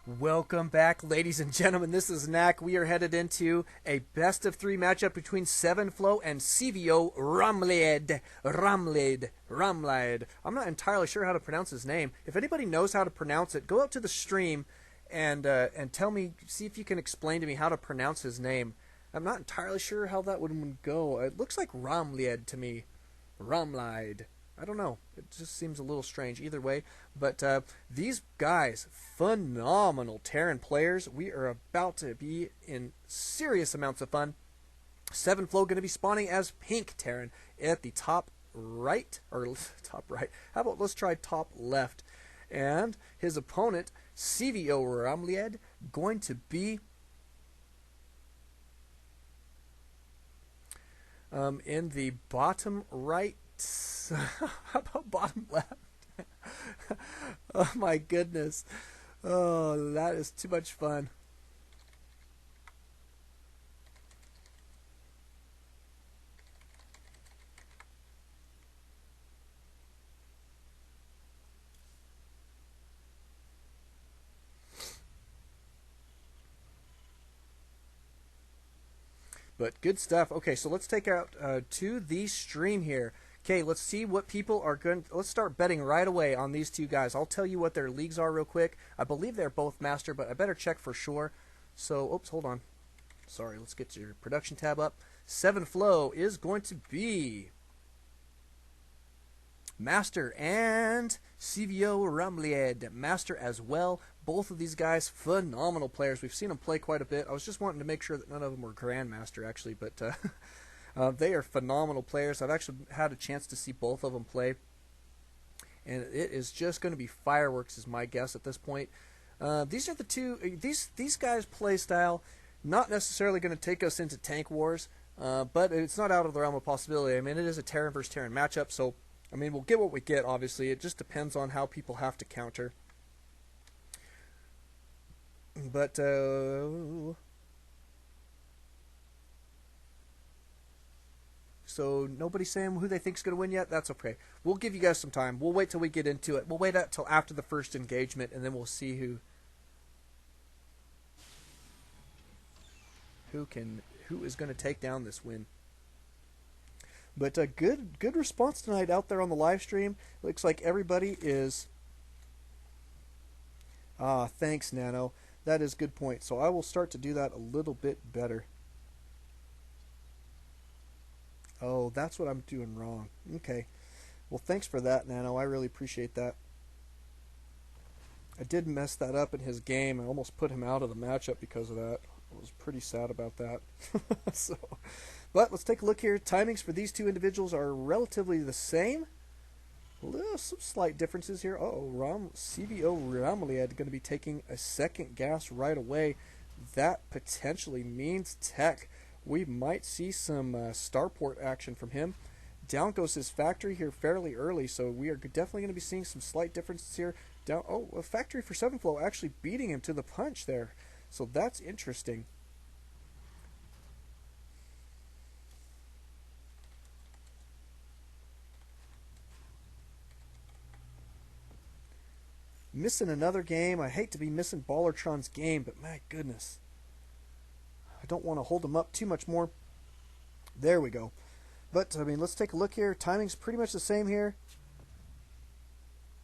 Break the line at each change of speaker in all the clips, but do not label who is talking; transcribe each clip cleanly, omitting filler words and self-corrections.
Welcome back, ladies and gentlemen. This is Knack. We are headed into a best of three matchup between SevenFlow and cVoRammlied. Ramlied. I'm not entirely sure how to pronounce his name. If anybody knows how to pronounce it, go out to the stream and tell me. See if you can explain to me how to pronounce his name. I'm not entirely sure how that would go. It looks like Ramlied to me. Ramlied. I don't know. It just seems a little strange either way. But these guys, phenomenal Terran players. We are about to be in serious amounts of fun. SevenFlow going to be spawning as Pink Terran at the top right. Or top right. How about let's try top left. And his opponent, cVoRammlied, going to be in the bottom right. How about bottom left? Oh my goodness. Oh, that is too much fun. But good stuff. Okay, so let's take out to the stream here. Okay, let's see what people are going. Let's start betting right away on these two guys. I'll tell you what their leagues are real quick. I believe they're both master, but I better check for sure. So, oops, hold on. Sorry, let's get your production tab up. SevenFlow is going to be master, and cVoRammlied master as well. Both of these guys, phenomenal players. We've seen them play quite a bit. I was just wanting to make sure that none of them were grandmaster, actually, but they are phenomenal players. I've actually had a chance to see both of them play, and it is just going to be fireworks, is my guess at this point. These are the two. These guys' play style, not necessarily going to take us into tank wars, but it's not out of the realm of possibility. I mean, it is a Terran versus Terran matchup, so I mean, we'll get what we get. Obviously, it just depends on how people have to counter. But so nobody's saying who they think's going to win yet. That's okay. We'll give you guys some time. We'll wait till we get into it. We'll wait until after the first engagement, and then we'll see who is going to take down this win. But good response tonight out there on the live stream. Looks like everybody is. Thanks, Nano. That is a good point. So I will start to do that a little bit better. Oh, that's what I'm doing wrong. Okay. Well, thanks for that, Nano. I really appreciate that. I did mess that up in his game. I almost put him out of the matchup because of that. I was pretty sad about that. But let's take a look here. Timings for these two individuals are relatively the same. Some slight differences here. cVoRammlied going to be taking a second gas right away. That potentially means tech. We might see some starport action from him. Down goes his factory here fairly early, so we are definitely going to be seeing some slight differences here. A factory for SevenFlow actually beating him to the punch there. So that's interesting. Missing another game. I hate to be missing Ballertron's game, but my goodness. I don't want to hold him up too much more. There we go. But, I mean, let's take a look here. Timing's pretty much the same here.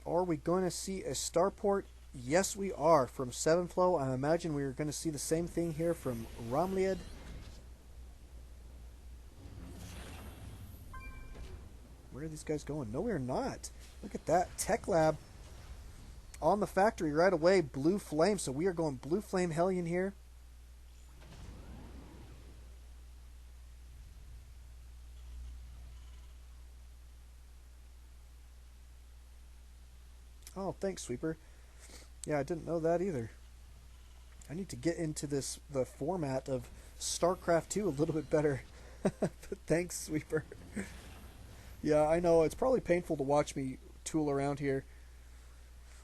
Are we going to see a starport? Yes, we are. From SevenFlow, I imagine we are going to see the same thing here from Rammlied. Where are these guys going? No, we're not. Look at that. Tech Lab on the factory right away. Blue Flame. So we are going Blue Flame Hellion here. Oh, thanks, Sweeper. Yeah, I didn't know that either. I need to get into the format of StarCraft 2 a little bit better. But thanks, Sweeper. Yeah, I know. It's probably painful to watch me tool around here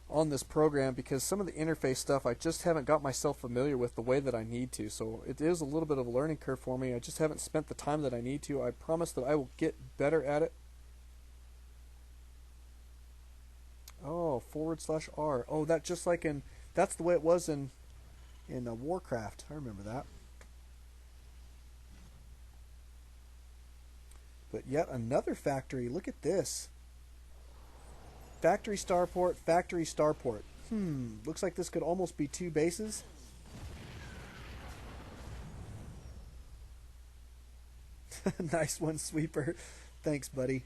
on this program because some of the interface stuff I just haven't got myself familiar with the way that I need to. So it is a little bit of a learning curve for me. I just haven't spent the time that I need to. I promise that I will get better at it. Oh, /R. Oh, that just like in That's the way it was in Warcraft. I remember that. But yet another factory. Look at this. Factory starport, factory starport. Looks like this could almost be 2 bases. Nice one, Sweeper. Thanks, buddy.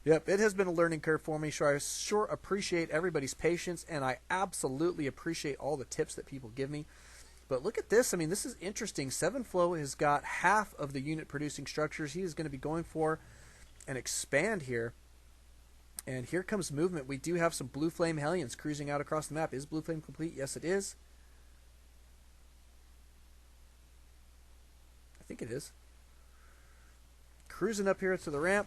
Yep, it has been a learning curve for me. I sure appreciate everybody's patience, and I absolutely appreciate all the tips that people give me. But look at this. I mean, this is interesting. SevenFlow has got half of the unit producing structures. He is going to be going for an expand here. And here comes movement. We do have some Blue Flame Hellions cruising out across the map. Is Blue Flame complete? Yes, it is. I think it is. Cruising up here to the ramp.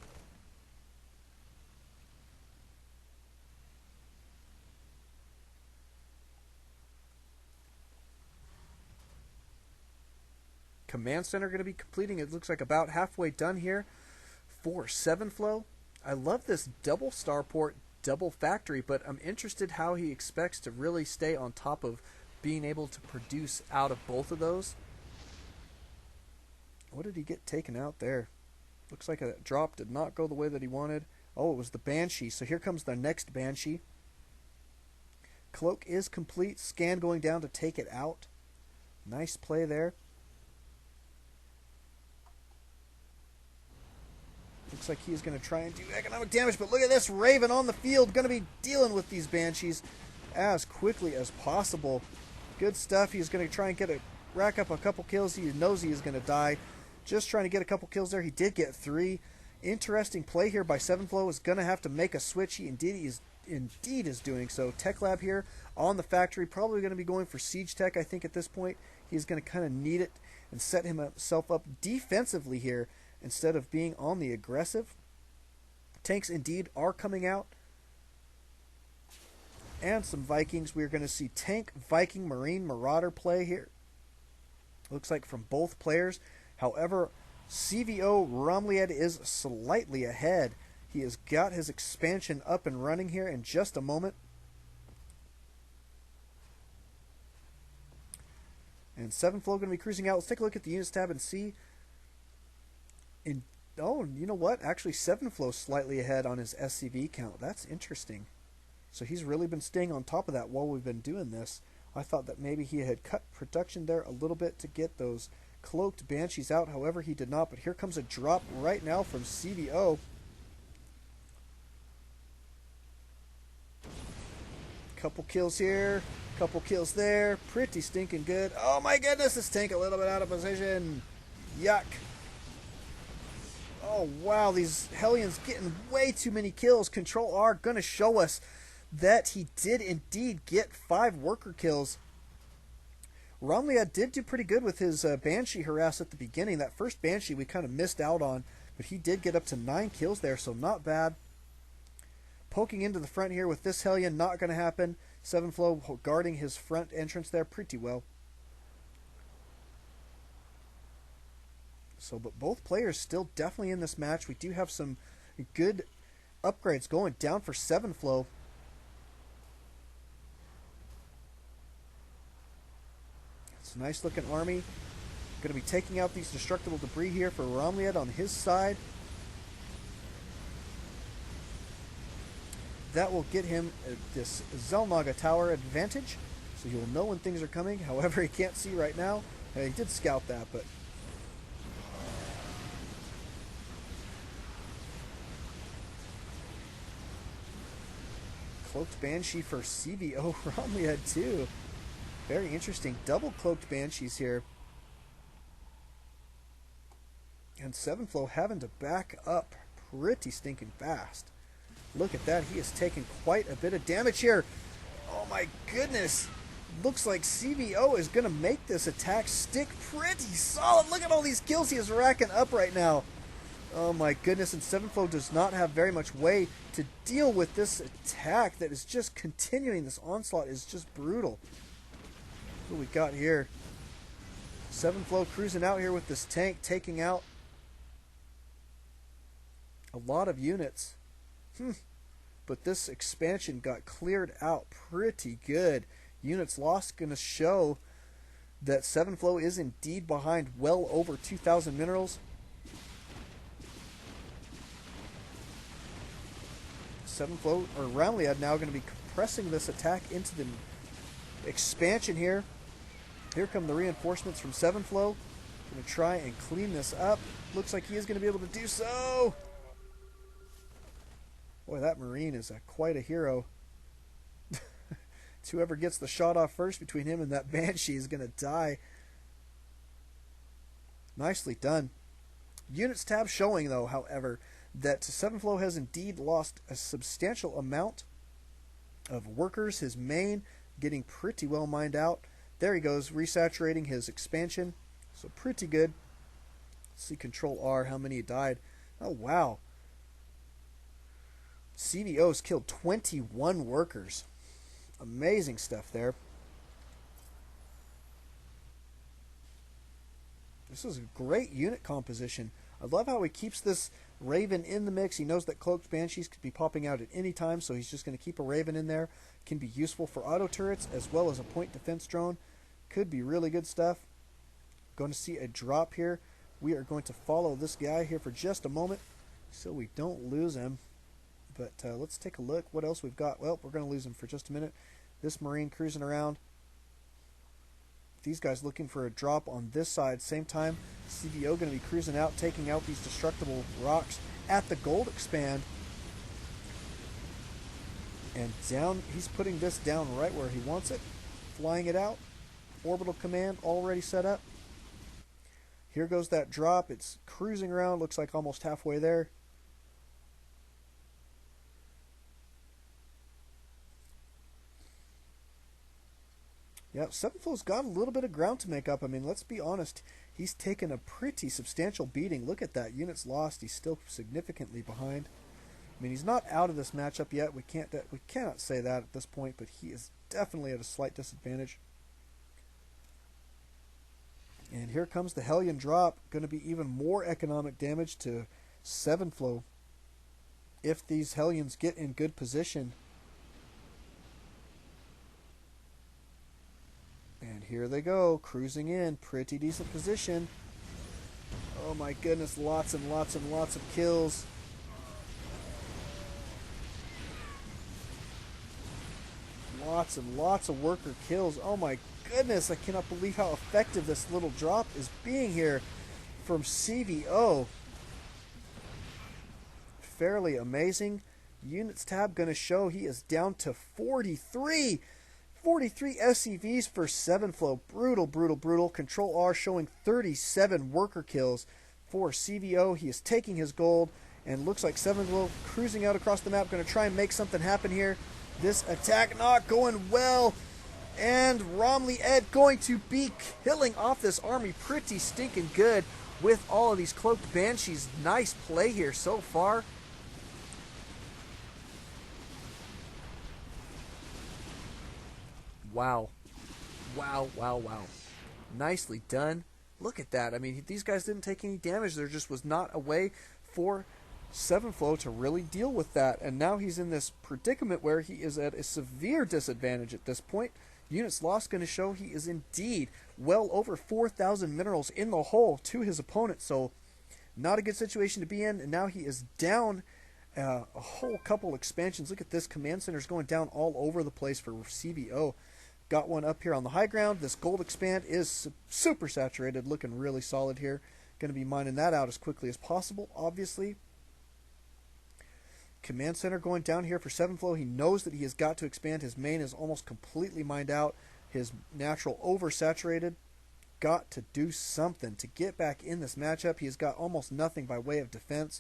Command center going to be completing. It looks like about halfway done here for SevenFlow. I love this double starport, double factory, but I'm interested how he expects to really stay on top of being able to produce out of both of those. What did he get taken out there? Looks like a drop did not go the way that he wanted. Oh, it was the Banshee. So here comes the next Banshee. Cloak is complete. Scan going down to take it out. Nice play there. Looks like he's going to try and do economic damage, but look at this. Raven on the field, going to be dealing with these Banshees as quickly as possible. Good stuff. He's going to try and rack up a couple kills. He knows he is going to die. Just trying to get a couple kills there. He did get 3. Interesting play here by SevenFlow. Is going to have to make a switch. He indeed is doing so. Tech Lab here on the factory. Probably going to be going for Siege Tech, I think, at this point. He's going to kind of need it and set himself up defensively here, instead of being on the aggressive. Tanks indeed are coming out. And some Vikings. We're going to see Tank, Viking, Marine, Marauder play here. Looks like from both players. However, cVoRammlied is slightly ahead. He has got his expansion up and running here in just a moment. And SevenFlow going to be cruising out. Let's take a look at the units tab and see. Oh, you know what? Actually, SevenFlow slightly ahead on his SCV count. That's interesting. So he's really been staying on top of that while we've been doing this. I thought that maybe he had cut production there a little bit to get those cloaked Banshees out. However, he did not. But here comes a drop right now from cVo. Couple kills here. Couple kills there. Pretty stinking good. Oh my goodness, this tank a little bit out of position. Yuck. Oh, wow, these Hellions getting way too many kills. Control R going to show us that he did indeed get 5 worker kills. Rammlied did do pretty good with his Banshee harass at the beginning. That first Banshee we kind of missed out on, but he did get up to 9 kills there, so not bad. Poking into the front here with this Hellion, not going to happen. SevenFlow guarding his front entrance there pretty well. So, but both players still definitely in this match. We do have some good upgrades going down for SevenFlow. It's a nice looking army. Going to be taking out these destructible debris here for Rammlied on his side. That will get him this Zelnaga Tower advantage. So he will know when things are coming. However, he can't see right now. He did scout that, but cloaked Banshee for cVoRammlied too. Very interesting. Double cloaked Banshees here. And SevenFlow having to back up pretty stinking fast. Look at that. He has taken quite a bit of damage here. Oh my goodness. Looks like cVo is going to make this attack stick pretty solid. Look at all these kills he is racking up right now. Oh my goodness, and SevenFlow does not have very much way to deal with this attack that is just continuing. This onslaught is just brutal. What we got here? SevenFlow cruising out here with this tank, taking out a lot of units. but this expansion got cleared out pretty good. Units lost going to show that SevenFlow is indeed behind well over 2,000 minerals. SevenFlow, or Rammlied, now going to be compressing this attack into the expansion here. Here come the reinforcements from SevenFlow. Going to try and clean this up. Looks like he is going to be able to do so. Boy, that Marine is quite a hero. It's whoever gets the shot off first between him and that Banshee is going to die. Nicely done. Units tab showing, though, however, that SevenFlow has indeed lost a substantial amount of workers. His main getting pretty well mined out. There he goes, resaturating his expansion. So pretty good. Let's see, Control R, how many died. Oh, wow. cVO's killed 21 workers. Amazing stuff there. This is a great unit composition. I love how he keeps this Raven in the mix. He knows that Cloaked Banshees could be popping out at any time, so he's just going to keep a Raven in there. Can be useful for auto turrets as well as a point defense drone. Could be really good stuff. Going to see a drop here. We are going to follow this guy here for just a moment so we don't lose him. But let's take a look. What else we've got? Well, we're going to lose him for just a minute. This Marine cruising around. These guys looking for a drop on this side. Same time, cVO going to be cruising out, taking out these destructible rocks at the gold expand. And down, he's putting this down right where he wants it. Flying it out. Orbital command already set up. Here goes that drop. It's cruising around. Looks like almost halfway there. Yeah, SevenFlow's got a little bit of ground to make up. I mean, let's be honest. He's taken a pretty substantial beating. Look at that. Units lost. He's still significantly behind. I mean, he's not out of this matchup yet. We cannot say that at this point, but he is definitely at a slight disadvantage. And here comes the Hellion drop. Going to be even more economic damage to SevenFlow if these Hellions get in good position. And here they go, cruising in, pretty decent position. Oh my goodness, lots and lots and lots of kills. Lots and lots of worker kills. Oh my goodness, I cannot believe how effective this little drop is being here from cVO. Fairly amazing. Units tab going to show he is down to 43. 43 SCVs for SevenFlow. Brutal, brutal, brutal. Control R showing 37 worker kills for cVO. He is taking his gold, and looks like SevenFlow cruising out across the map. Going to try and make something happen here. This attack not going well. And Rammlied going to be killing off this army pretty stinking good with all of these Cloaked Banshees. Nice play here so far. Wow. Wow, wow, wow. Nicely done. Look at that. I mean, these guys didn't take any damage. There just was not a way for SevenFlow to really deal with that. And now he's in this predicament where he is at a severe disadvantage at this point. Units lost going to show he is indeed well over 4,000 minerals in the hole to his opponent. So not a good situation to be in. And now he is down a whole couple expansions. Look at this. Command center's going down all over the place for cVO. Got one up here on the high ground. This gold expand is super saturated, looking really solid here. Going to be mining that out as quickly as possible, obviously. Command center going down here for SevenFlow. He knows that he has got to expand. His main is almost completely mined out. His natural oversaturated. Got to do something to get back in this matchup. He has got almost nothing by way of defense.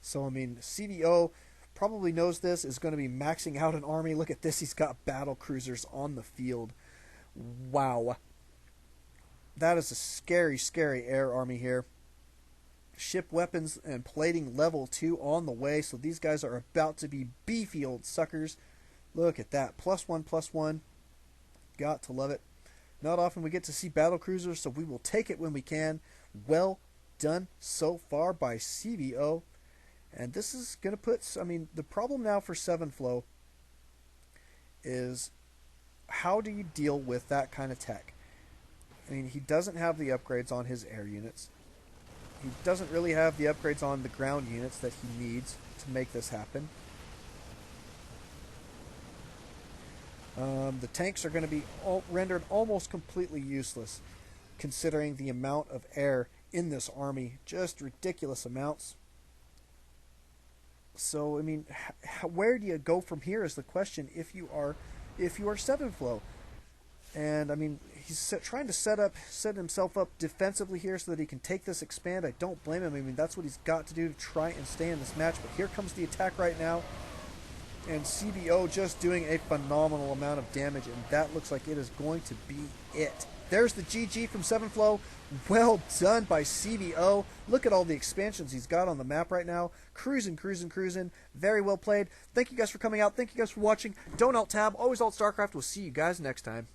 So, I mean, cVO probably knows this, is going to be maxing out an army. Look at this. He's got battle cruisers on the field. Wow. That is a scary, scary air army here. Ship weapons and plating level 2 on the way. So these guys are about to be beefy old suckers. Look at that. +1, +1. Got to love it. Not often we get to see battle cruisers, so we will take it when we can. Well done so far by cVO. And this is going to put, I mean, the problem now for SevenFlow is how do you deal with that kind of tech? I mean, he doesn't have the upgrades on his air units. He doesn't really have the upgrades on the ground units that he needs to make this happen. The tanks are going to be rendered almost completely useless, considering the amount of air in this army. Just ridiculous amounts. So, I mean, where do you go from here is the question if you are SevenFlow. And, I mean, he's trying to set himself up defensively here so that he can take this expand. I don't blame him. I mean, that's what he's got to do to try and stay in this match. But here comes the attack right now. And CBO just doing a phenomenal amount of damage. And that looks like it is going to be it. There's the GG from SevenFlow. Well done by CBO. Look at all the expansions he's got on the map right now. Cruising, cruising, cruising. Very well played. Thank you guys for coming out. Thank you guys for watching. Don't alt-tab. Always alt-StarCraft. We'll see you guys next time.